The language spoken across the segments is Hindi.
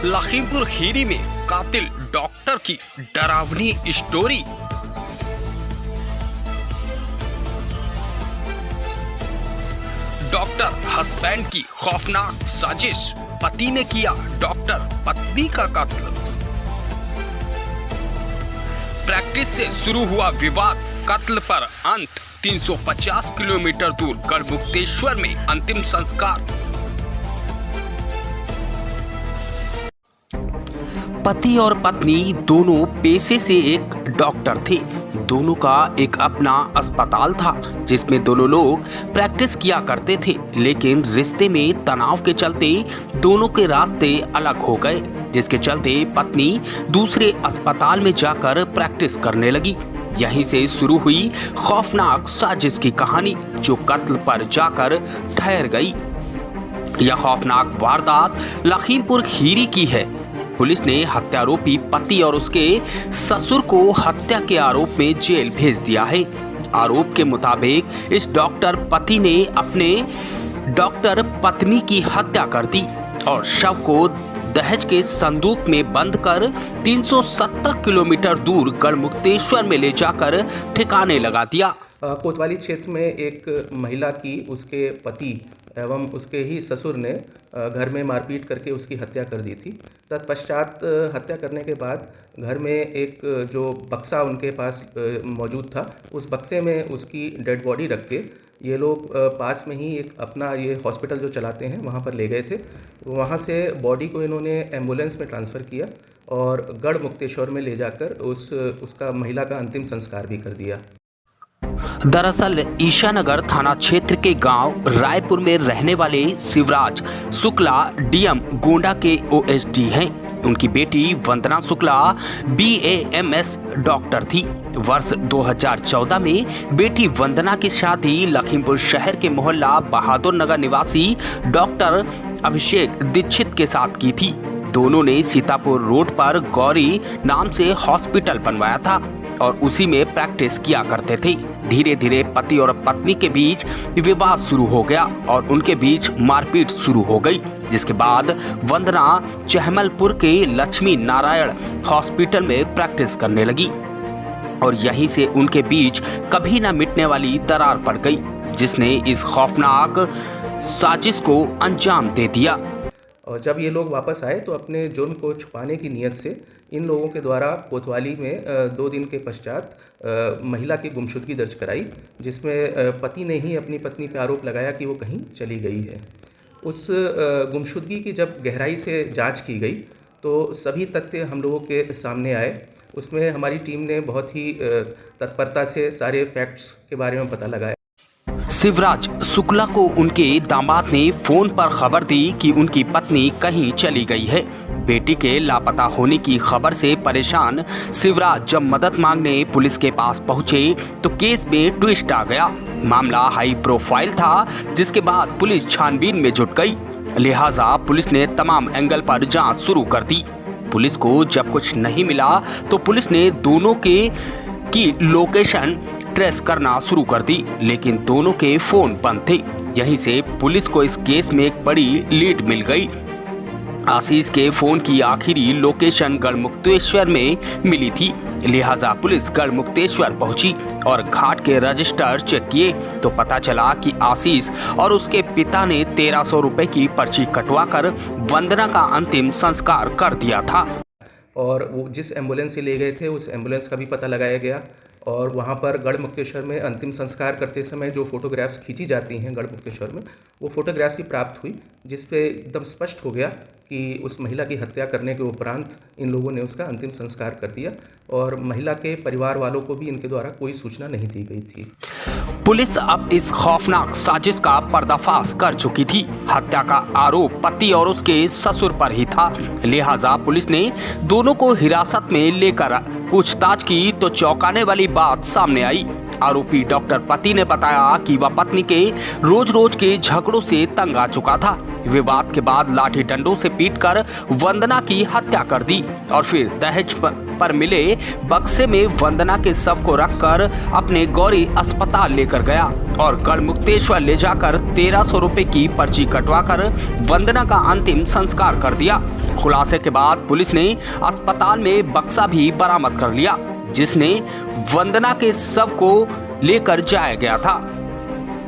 लखीमपुर खीरी में कातिल डॉक्टर की डरावनी स्टोरी। डॉक्टर हस्बैंड की खौफनाक साजिश, पति ने किया डॉक्टर पत्नी का कत्ल। प्रैक्टिस से शुरू हुआ विवाद, कत्ल पर अंत। 350 किलोमीटर दूर गढ़मुक्तेश्वर में अंतिम संस्कार। पति और पत्नी दोनों पेशे से एक डॉक्टर थे। दोनों का एक अपना अस्पताल था जिसमें दोनों लोग प्रैक्टिस किया करते थे, लेकिन रिश्ते में तनाव के चलते दोनों के रास्ते अलग हो गए, जिसके चलते पत्नी दूसरे अस्पताल में जाकर प्रैक्टिस करने लगी। यहीं से शुरू हुई खौफनाक साजिश की कहानी, जो कत्ल पर जाकर ठहर गई। यह खौफनाक वारदात लखीमपुर खीरी की है। पुलिस ने हत्यारोपी पति और उसके ससुर को हत्या के आरोप में जेल भेज दिया है। आरोप के मुताबिक इस डॉक्टर पति ने अपने डॉक्टर पत्नी की हत्या कर दी और शव को दहेज के संदूक में बंद कर 370 किलोमीटर दूर गढ़मुक्तेश्वर में ले जाकर ठिकाने लगा दिया। कोतवाली क्षेत्र में एक महिला की उसके पति एवं उसके ही ससुर ने घर में मारपीट करके उसकी हत्या कर दी थी। तत्पश्चात हत्या करने के बाद घर में एक जो बक्सा उनके पास मौजूद था, उस बक्से में उसकी डेड बॉडी रख के ये लोग पास में ही एक अपना ये हॉस्पिटल जो चलाते हैं वहाँ पर ले गए थे। वहाँ से बॉडी को इन्होंने एम्बुलेंस में ट्रांसफ़र किया और गढ़मुक्तेश्वर में ले जाकर उसका महिला का अंतिम संस्कार भी कर दिया। दरअसल ईशानगर थाना क्षेत्र के गांव रायपुर में रहने वाले शिवराज शुक्ला डीएम गोंडा के ओएसडी हैं। उनकी बेटी वंदना शुक्ला BAMS डॉक्टर थी। वर्ष 2014 में बेटी वंदना की शादी लखीमपुर शहर के मोहल्ला बहादुर नगर निवासी डॉक्टर अभिषेक दीक्षित के साथ की थी। दोनों ने सीतापुर रोड पर गौरी नाम से हॉस्पिटल बनवाया था और उसी में प्रैक्टिस किया करते थे। धीरे धीरे पति और पत्नी के बीच विवाद शुरू हो गया और उनके बीच मारपीट शुरू हो गई, जिसके बाद वंदना चहमलपुर के लक्ष्मी नारायण हॉस्पिटल में प्रैक्टिस करने लगी और यहीं से उनके बीच कभी न मिटने वाली दरार पड़ गई, जिसने इस खौफनाक साजिश को अंजाम दे दिया। और जब ये लोग वापस आए तो अपने जुर्म को छुपाने की नीयत से इन लोगों के द्वारा कोतवाली में 2 दिन के पश्चात महिला की गुमशुदगी दर्ज कराई, जिसमें पति ने ही अपनी पत्नी पर आरोप लगाया कि वो कहीं चली गई है। उस गुमशुदगी की जब गहराई से जांच की गई तो सभी तथ्य हम लोगों के सामने आए। उसमें हमारी टीम ने बहुत ही तत्परता से सारे फैक्ट्स के बारे में पता लगाया। शिवराज शुक्ला को उनके दामाद ने फोन पर खबर दी कि उनकी पत्नी कहीं चली गई है। बेटी के लापता होने की खबर से परेशान शिवराज जब मदद मांगने पुलिस के पास पहुंचे तो केस में ट्विस्ट आ गया। मामला हाई प्रोफाइल था, जिसके बाद पुलिस छानबीन में जुट गई। लिहाजा पुलिस ने तमाम एंगल पर जांच शुरू कर दी। पुलिस को जब कुछ नहीं मिला तो पुलिस ने दोनों की लोकेशन ट्रेस करना शुरू कर दी, लेकिन दोनों के फोन बंद थे। यहीं से पुलिस को इस केस में एक बड़ी लीड मिल गई। आशीष के फोन की आखिरी लोकेशन गढ़मुक्तेश्वर में मिली थी। लिहाजा पुलिस गढ़मुक्तेश्वर पहुंची और घाट के रजिस्टर चेक किए तो पता चला कि आशीष और उसके पिता ने 1300 रुपए की पर्ची कटवाकर वंदना का अंतिम संस्कार कर दिया था। और वो जिस एम्बुलेंस से ले गए थे उस एम्बुलेंस का भी पता लगाया गया और वहाँ पर गढ़मुक्तेश्वर में अंतिम संस्कार करते समय जो फोटोग्राफ्स खींची जाती हैं गढ़मुक्तेश्वर में, वो फोटोग्राफ भी प्राप्त हुई, जिस पे एकदम स्पष्ट हो गया कि उस महिला की हत्या करने के उपरांत इन लोगों ने उसका अंतिम संस्कार कर दिया और महिला के परिवार वालों को भी इनके द्वारा कोई सूचना नहीं दी गई थी। पुलिस अब इस खौफनाक साजिश का पर्दाफाश कर चुकी थी। हत्या का आरोप पति और उसके ससुर पर ही था। लिहाजा पुलिस ने दोनों को हिरासत में लेकर पूछताछ की तो चौंकाने वाली बात सामने आई। आरोपी डॉक्टर पति ने बताया कि वह पत्नी के रोज रोज के झगड़ों से तंग आ चुका था। विवाद के बाद लाठी डंडों से पीटकर वंदना की हत्या कर दी और फिर दहेज पर मिले बक्से में वंदना के शव को रखकर अपने गौरी अस्पताल लेकर गया और गढ़मुक्तेश्वर ले जाकर 1300 रुपए की पर्ची कटवाकर वंदना का अंतिम संस्कार कर दिया। खुलासे के बाद पुलिस ने अस्पताल में बक्सा भी बरामद कर लिया जिसने वंदना के शव को लेकर जाया गया था।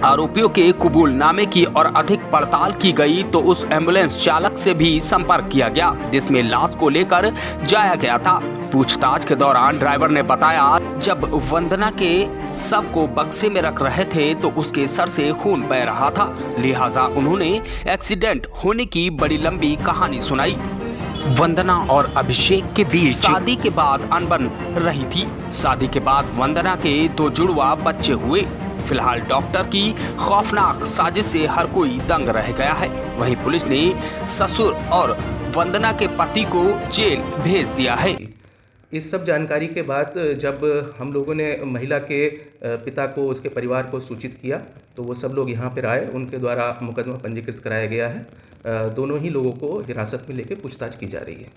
आरोपियों के कबूलनामे की और अधिक पड़ताल की गई तो उस एम्बुलेंस चालक से भी संपर्क किया गया जिसमें लाश को लेकर जाया गया था। पूछताछ के दौरान ड्राइवर ने बताया जब वंदना के शव को बक्से में रख रहे थे तो उसके सर से खून बह रहा था, लिहाजा उन्होंने एक्सीडेंट होने की बड़ी लंबी कहानी सुनाई। वंदना और अभिषेक के बीच शादी के बाद अनबन रही थी। शादी के बाद वंदना के 2 जुड़वा बच्चे हुए। फिलहाल डॉक्टर की खौफनाक साजिश से हर कोई दंग रह गया है। वहीं पुलिस ने ससुर और वंदना के पति को जेल भेज दिया है। इस सब जानकारी के बाद जब हम लोगों ने महिला के पिता को, उसके परिवार को सूचित किया तो वो सब लोग यहाँ पर आए। उनके द्वारा मुकदमा पंजीकृत कराया गया है। दोनों ही लोगों को हिरासत में लेकर पूछताछ की जा रही है।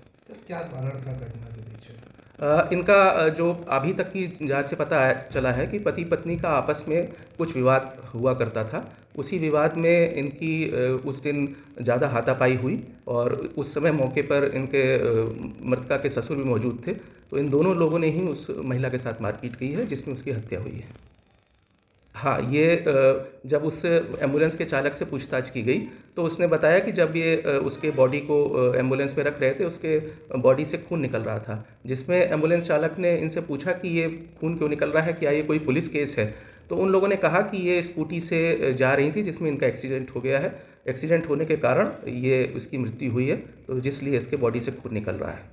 क्या कारण था घटना के पीछे? इनका जो अभी तक की जांच से पता चला है कि पति पत्नी का आपस में कुछ विवाद हुआ करता था। उसी विवाद में इनकी उस दिन ज़्यादा हाथापाई हुई और उस समय मौके पर इनके मृतका के ससुर भी मौजूद थे। तो इन दोनों लोगों ने ही उस महिला के साथ मारपीट की है जिसमें उसकी हत्या हुई है। हाँ, ये जब उस एम्बुलेंस के चालक से पूछताछ की गई तो उसने बताया कि जब ये उसके बॉडी को एम्बुलेंस में रख रहे थे उसके बॉडी से खून निकल रहा था, जिसमें एम्बुलेंस चालक ने इनसे पूछा कि ये खून क्यों निकल रहा है, क्या ये कोई पुलिस केस है। तो उन लोगों ने कहा कि ये स्कूटी से जा रही थी जिसमें इनका एक्सीडेंट हो गया है। एक्सीडेंट होने के कारण ये उसकी मृत्यु हुई है, तो जिसलिए इसके बॉडी से खून निकल रहा है।